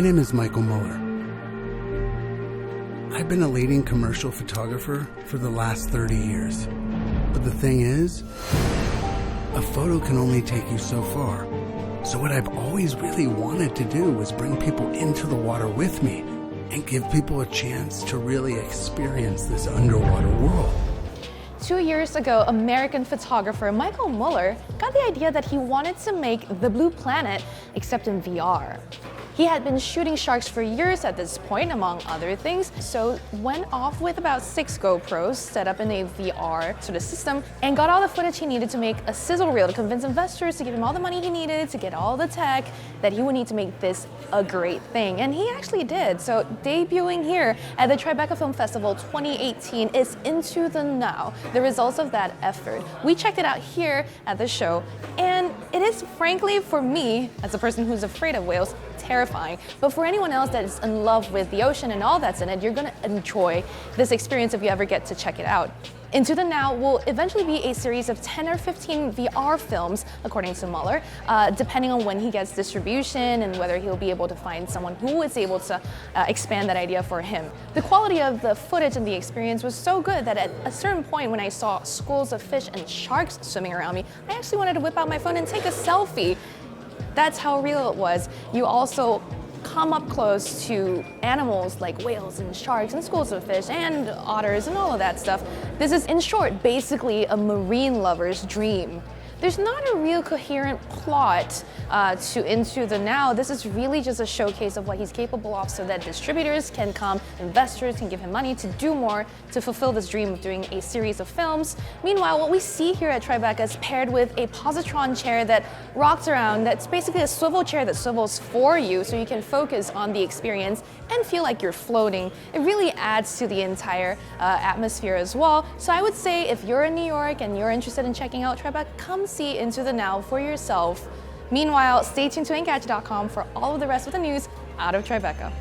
name is Michael Muller. I've been a leading commercial photographer for the last 30 years. But the thing is, a photo can only take you so far. So what I've always really wanted to do was bring people into the water with me and give people a chance to really experience this underwater world. 2 years ago, American photographer Michael Muller got the idea that he wanted to make The Blue Planet, except in VR. He had been shooting sharks for years at this point, among other things, so went off with about 6 GoPros set up in a VR sort of system and got all the footage he needed to make a sizzle reel to convince investors to give him all the money he needed to get all the tech that he would need to make this a great thing. And he actually did. So debuting here at the Tribeca Film Festival 2018 is Into the Now, the results of that effort. We checked it out here at the show, and it is frankly, for me, as a person who's afraid of whales, terrifying. But for anyone else that is in love with the ocean and all that's in it, you're gonna enjoy this experience if you ever get to check it out. Into the Now will eventually be a series of 10 or 15 VR films, according to Muller, depending on when he gets distribution and whether he'll be able to find someone who is able to expand that idea for him. The quality of the footage and the experience was so good that at a certain point when I saw schools of fish and sharks swimming around me, I actually wanted to whip out my phone and take a selfie. That's how real it was. You also come up close to animals like whales and sharks and schools of fish and otters and all of that stuff. This is, in short, basically a marine lover's dream. There's not a real coherent plot to Into the Now. This is really just a showcase of what he's capable of so that distributors can come, investors can give him money to do more to fulfill this dream of doing a series of films. Meanwhile, what we see here at Tribeca is paired with a positron chair that rocks around. That's basically a swivel chair that swivels for you so you can focus on the experience and feel like you're floating. It really adds to the entire atmosphere as well. So I would say if you're in New York and you're interested in checking out Tribeca, come see Into the Now for yourself. Meanwhile, stay tuned to Engadget.com for all of the rest of the news out of Tribeca.